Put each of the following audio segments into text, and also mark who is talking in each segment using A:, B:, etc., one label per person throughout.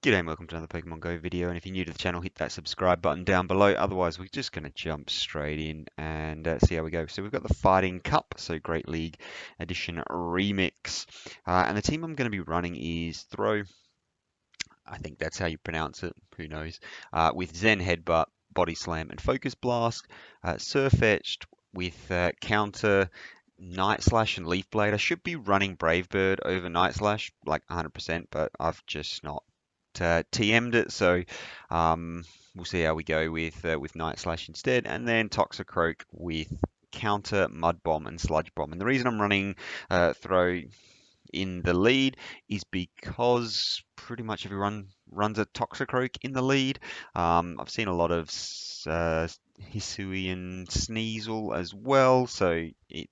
A: G'day and welcome to another Pokemon Go video, and if you're new to the channel, hit that subscribe button down below. Otherwise, we're just going to jump straight in and see how we go. So we've got the Fighting Cup, so Great League Edition Remix. And the team I'm going to be running is Throh. I think that's how you pronounce it, who knows. With Zen Headbutt, Body Slam, and Focus Blast. Sirfetch'd with Counter, Night Slash, and Leaf Blade. I should be running Brave Bird over Night Slash, like 100%, but I've just not TM'd it, so we'll see how we go with Night Slash instead, and then Toxicroak with Counter, Mud Bomb, and Sludge Bomb. And the reason I'm running Throw in the lead is because pretty much everyone runs a Toxicroak in the lead. I've seen a lot of Hisui and Sneasel as well, so it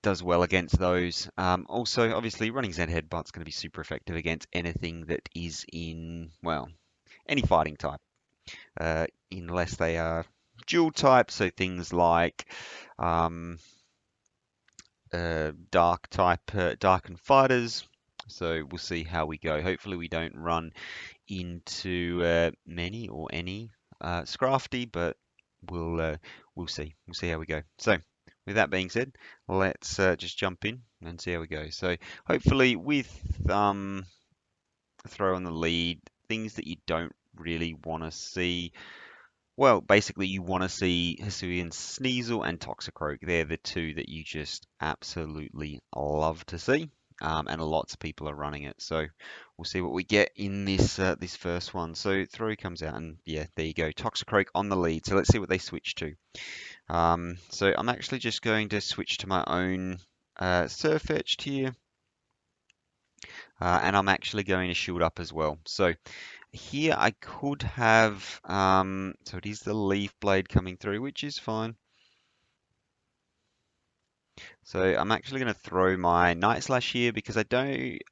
A: does well against those. Also, obviously, running Zen Headbutt's going to be super effective against anything that is in, well, any fighting type, unless they are dual type, so things like dark type, darkened fighters. So we'll see how we go. Hopefully we don't run into many or any Scrafty, but we'll see. We'll see how we go. So with that being said, let's just jump in and see how we go. So hopefully with Throw on the lead, things that you don't really want to see. Well, basically you want to see Hisui and Sneasel and Toxicroak. They're the two that you just absolutely love to see. And lots of people are running it. So we'll see what we get in this first one. So Throw comes out and yeah, there you go. Toxicroak on the lead. So let's see what they switch to. So I'm actually just going to switch to my own Sirfetch'd here. And I'm actually going to shield up as well. So here I could have, so it is the Leaf Blade coming through, which is fine. So I'm actually going to throw my Night Slash here because I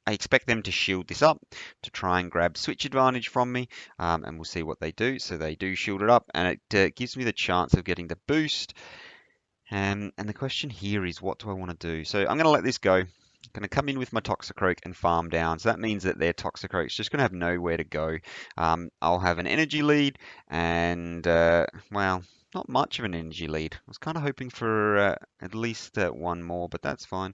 A: expect them to shield this up to try and grab switch advantage from me, and we'll see what they do. So they do shield it up, and it gives me the chance of getting the boost. And the question here is, what do I want to do? So I'm going to let this go. I'm going to come in with my Toxicroak and farm down. So that means that their Toxicroak's just going to have nowhere to go. I'll have an energy lead and, well, not much of an energy lead. I was kind of hoping for at least one more, but that's fine.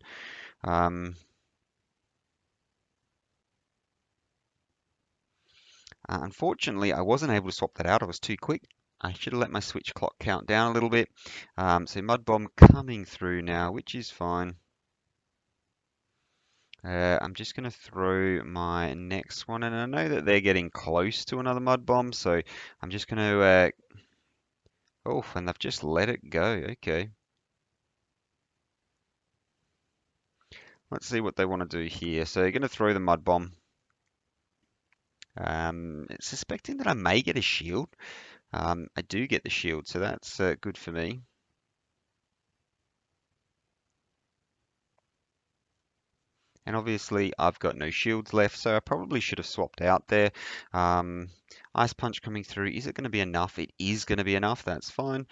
A: Unfortunately, I wasn't able to swap that out. I was too quick. I should have let my switch clock count down a little bit. So Mud Bomb coming through now, which is fine. I'm just going to throw my next one, and I know that they're getting close to another Mud Bomb, so I'm just going to... oh, and they've just let it go. Okay. Let's see what they want to do here. So you're going to throw the Mud Bomb. Suspecting that I may get a shield. I do get the shield, so that's good for me. And obviously I've got no shields left, so I probably should have swapped out there. Ice Punch coming through. Is it going to be enough? It is going to be enough. That's fine.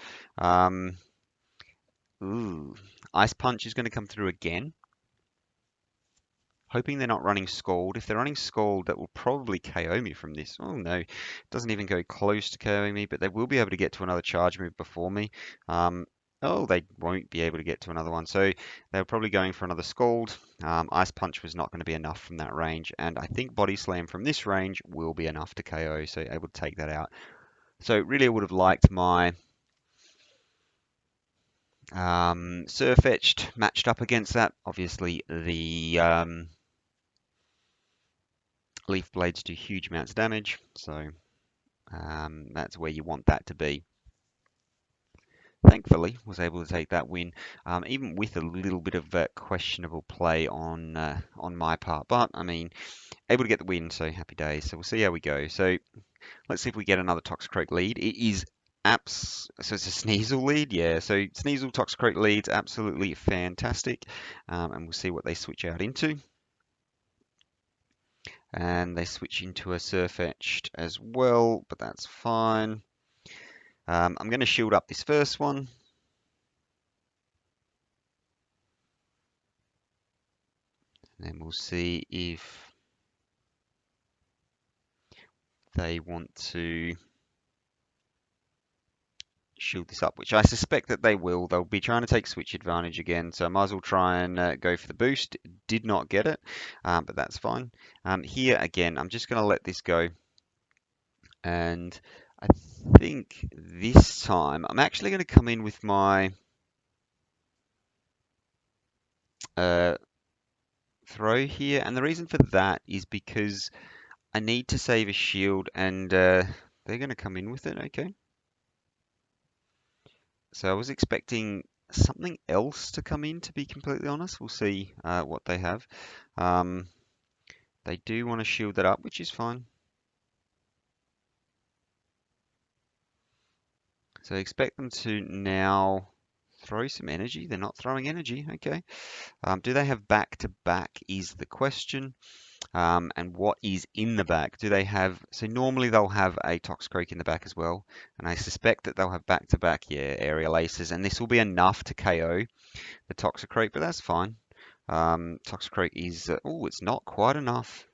A: Ooh. Ice Punch is going to come through again. Hoping they're not running Scald. If they're running Scald, that will probably KO me from this. Oh no, it doesn't even go close to KOing me, but they will be able to get to another charge move before me. Oh, they won't be able to get to another one. So they're probably going for another Scald. Ice Punch was not going to be enough from that range. And I think Body Slam from this range will be enough to KO, so able to take that out. So really I would have liked my Sirfetch'd matched up against that. Obviously the Leaf Blades do huge amounts of damage, so that's where you want that to be. Thankfully, was able to take that win, even with a little bit of questionable play on my part. But I mean, able to get the win, so happy days. So we'll see how we go. So let's see if we get another Toxicroak lead. It is so it's a Sneasel lead, yeah. So Sneasel Toxicroak leads absolutely fantastic, and we'll see what they switch out into. And they switch into a Sirfetch'd as well, but that's fine. I'm going to shield up this first one. And then we'll see if they want to shield this up, which I suspect that they will. They'll be trying to take switch advantage again, so I might as well try and go for the boost. Did not get it, but that's fine. Here again, I'm just going to let this go, and I think this time I'm actually going to come in with my Throw here, and the reason for that is because I need to save a shield, and they're going to come in with it. Okay. So I was expecting something else to come in, to be completely honest. We'll see what they have. Um, they do want to shield that up, which is fine. So I expect them to now throw some energy. They're not throwing energy. Okay. Do they have back to back is the question. And what is in the back? Do they have, so normally they'll have a Toxicroak in the back as well, and I suspect that they'll have back-to-back, yeah, aerial aces, and this will be enough to KO the Toxicroak, but that's fine. Toxicroak is, oh, it's not quite enough.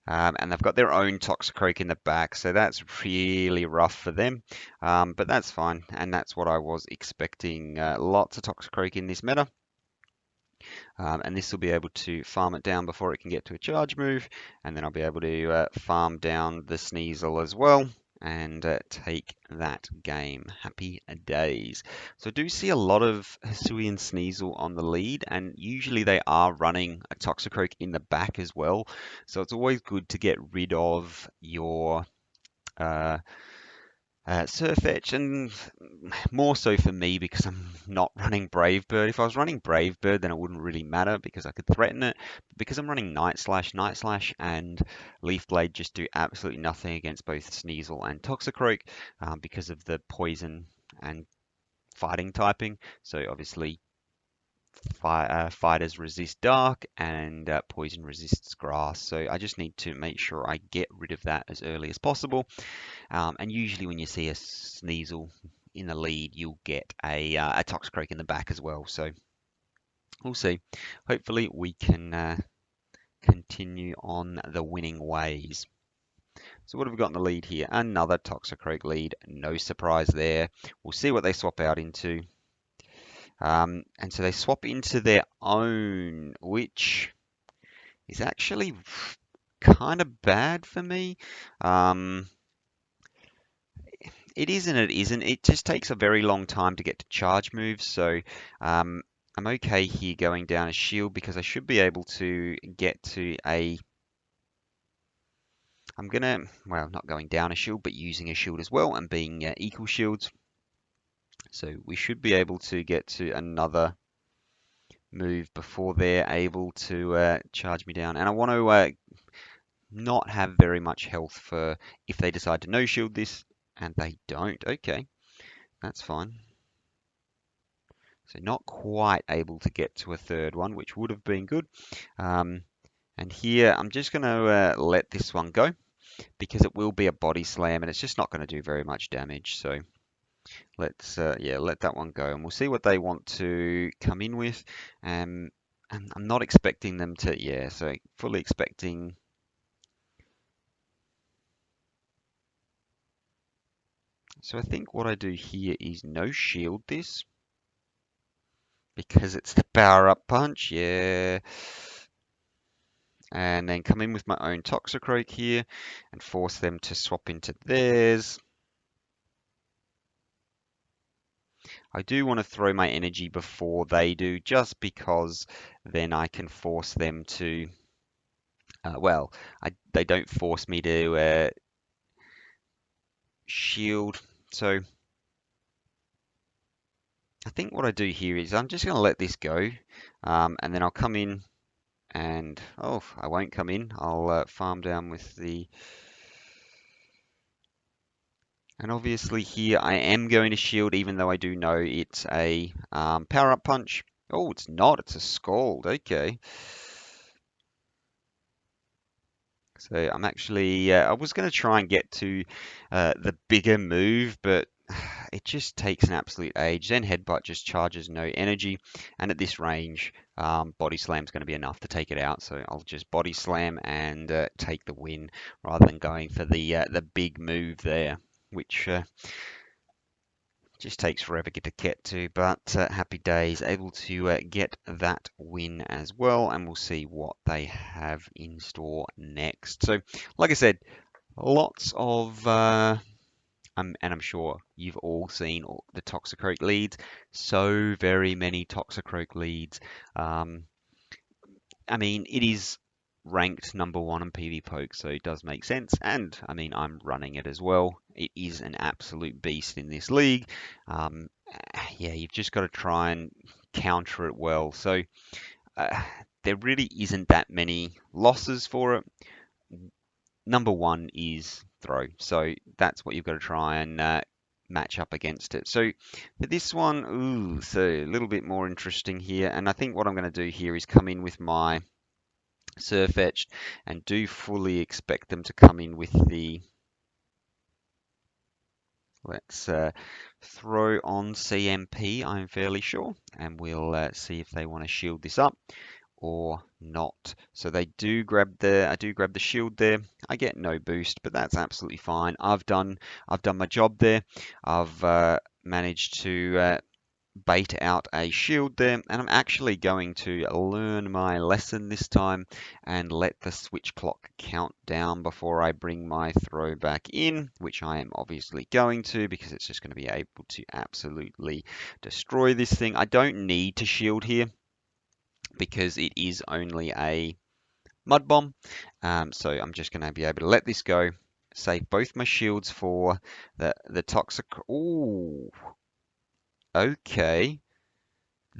A: And they've got their own Toxicroak in the back, so that's really rough for them, but that's fine, and that's what I was expecting. Lots of Toxicroak in this meta. And this will be able to farm it down before it can get to a charge move, and then I'll be able to farm down the Sneasel as well and take that game. Happy days. So I do see a lot of Hisuian Sneasel on the lead, and usually they are running a Toxicroak in the back as well, so it's always good to get rid of your uh, Sirfetch'd, and more so for me because I'm not running Brave Bird. If I was running Brave Bird, then it wouldn't really matter because I could threaten it. But because I'm running Night Slash, and Leaf Blade just do absolutely nothing against both Sneasel and Toxicroak because of the poison and fighting typing. So obviously fighters resist dark and poison resists grass. So I just need to make sure I get rid of that as early as possible. And usually when you see a Sneasel in the lead, you'll get a Toxicroak in the back as well. So we'll see. Hopefully we can continue on the winning ways. So what have we got in the lead here? Another Toxicroak lead. No surprise there. We'll see what they swap out into. And so they swap into their own, which is actually kind of bad for me. It is and it isn't. It just takes a very long time to get to charge moves, so I'm okay here going down a shield because I should be able to get to a... I'm gonna, well, not going down a shield, but using a shield as well and being equal shields. So we should be able to get to another move before they're able to charge me down. And I want to not have very much health for if they decide to no shield this, and they don't. Okay, that's fine. So not quite able to get to a third one, which would have been good. And here I'm just going to let this one go because it will be a body slam and it's just not going to do very much damage. So let's yeah, let that one go, and we'll see what they want to come in with. And I'm not expecting them to, yeah, so fully expecting. So I think what I do here is no shield this because it's the power up punch, yeah. And then come in with my own Toxicroak here and force them to swap into theirs. I do want to throw my energy before they do, just because then I can force them to, well, they don't force me to shield. So I think what I do here is I'm just going to let this go, and then I'll come in and, oh, I won't come in. I'll farm down with the... And obviously here I am going to shield, even though I do know it's a power-up punch. Oh, it's not. It's a Scald. Okay. So I'm actually... I was going to try and get to the bigger move, but it just takes an absolute age. Then Headbutt just charges no energy, and at this range, Body Slam's going to be enough to take it out. So I'll just Body Slam and take the win rather than going for the big move there, which just takes forever to get to. But happy days, able to get that win as well, and we'll see what they have in store next. So, like I said, lots of and I'm sure you've all seen all the Toxicroak leads. So very many Toxicroak leads. I mean, it is ranked #1 on PvPoke, so it does make sense. And I mean, I'm running it as well. It is an absolute beast in this league. Um, yeah, you've just got to try and counter it well. So there really isn't that many losses for it. #1 is Throh, so that's what you've got to try and match up against it. So for this one, ooh, so a little bit more interesting here, and I think what I'm going to do here is come in with my Sirfetch'd and do fully expect them to come in with the, let's throw on CMP, I'm fairly sure, and we'll see if they want to shield this up or not. So they do grab I do grab the shield there. I get no boost, but that's absolutely fine. I've done my job there. I've managed to bait out a shield there, and I'm actually going to learn my lesson this time and let the switch clock count down before I bring my throw back in, which I am obviously going to, because it's just going to be able to absolutely destroy this thing. I don't need to shield here because it is only a mud bomb. So I'm just going to be able to let this go, save both my shields for the toxic. Ooh, okay.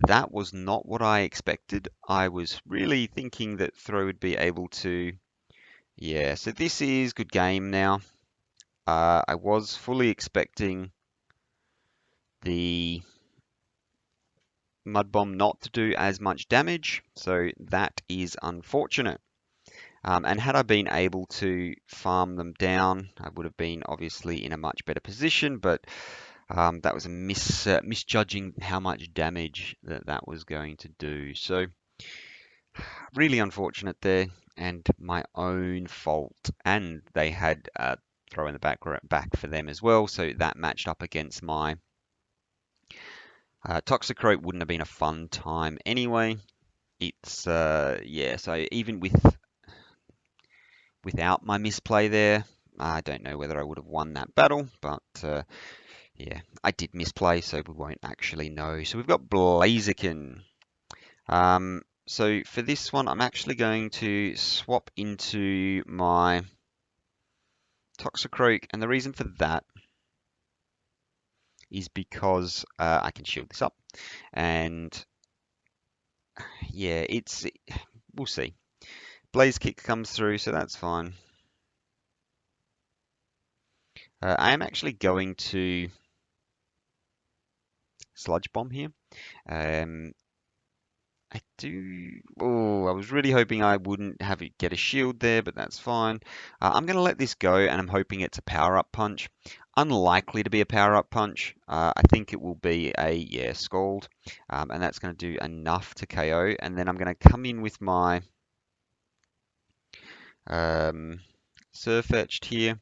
A: That was not what I expected. I was really thinking that Throh would be able to. Yeah, so this is good game now. I was fully expecting the mud bomb not to do as much damage, so that is unfortunate. And had I been able to farm them down, I would have been obviously in a much better position, but that was a misjudging how much damage that was going to do. So really unfortunate there, and my own fault. And they had Throw in the back for them as well, so that matched up against my Toxicroak. Wouldn't have been a fun time anyway. It's yeah, so even without my misplay there, I don't know whether I would have won that battle, but yeah, I did misplay, so we won't actually know. So we've got Blaziken. So for this one, I'm actually going to swap into my Toxicroak, and the reason for that is because I can shield this up, and yeah, we'll see. Blaze Kick comes through, so that's fine. I am actually going to Sludge Bomb here. I do. Oh, I was really hoping I wouldn't have it get a shield there, but that's fine. I'm going to let this go, and I'm hoping it's a power-up punch. Unlikely to be a power-up punch. I think it will be a Scald, and that's going to do enough to KO. And then I'm going to come in with my Sirfetch'd here.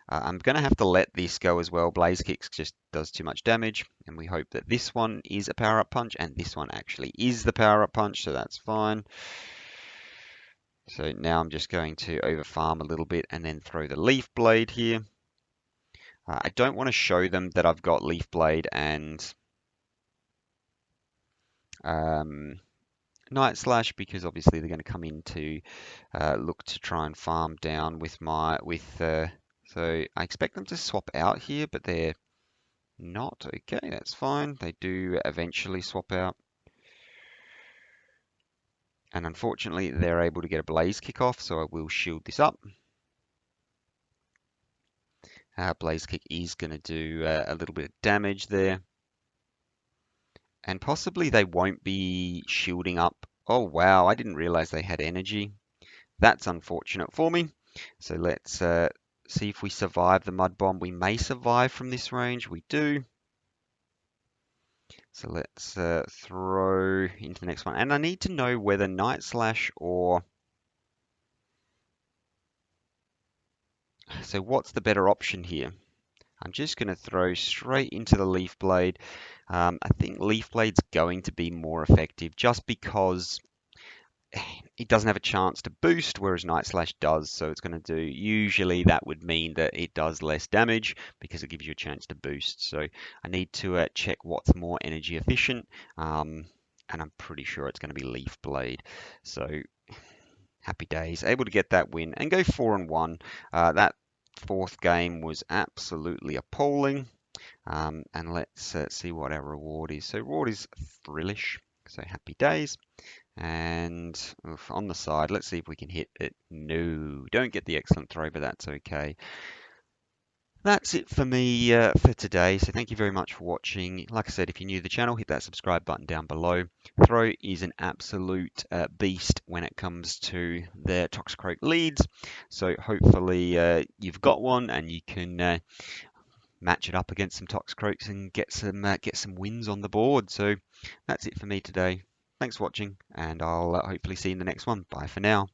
A: I'm going to have to let this go as well. Blaze Kicks just does too much damage, and we hope that this one is a power-up punch, and this one actually is the power-up punch, so that's fine. So now I'm just going to overfarm a little bit and then throw the Leaf Blade here. I don't want to show them that I've got Leaf Blade and Night Slash, because obviously they're going to come in to look to try and farm down with so I expect them to swap out here, but they're not. Okay, that's fine. They do eventually swap out. And unfortunately, they're able to get a Blaze Kick off, so I will shield this up. Blaze Kick is going to do a little bit of damage there. And possibly they won't be shielding up. Oh, wow, I didn't realize they had energy. That's unfortunate for me. So let's see if we survive the Mud Bomb. We may survive from this range. We do. So let's throw into the next one. And I need to know whether Night Slash or... So what's the better option here? I'm just going to throw straight into the Leaf Blade. I think Leaf Blade's going to be more effective just because it doesn't have a chance to boost, whereas Night Slash does. So it's going to do, usually that would mean that it does less damage because it gives you a chance to boost. So I need to check what's more energy efficient. And I'm pretty sure it's going to be Leaf Blade. So happy days, able to get that win and go 4-1. That fourth game was absolutely appalling. And let's see what our reward is. So reward is Thrillish. So happy days. And on the side, let's see if we can hit it. No, don't get the excellent throw, but that's okay. That's it for me for today. So thank you very much for watching. Like I said, if you're new to the channel, hit that subscribe button down below. Throh is an absolute beast when it comes to the Toxicroak leads. So hopefully you've got one and you can match it up against some Toxicroaks and get some wins on the board. So that's it for me today. Thanks for watching, and I'll hopefully see you in the next one. Bye for now.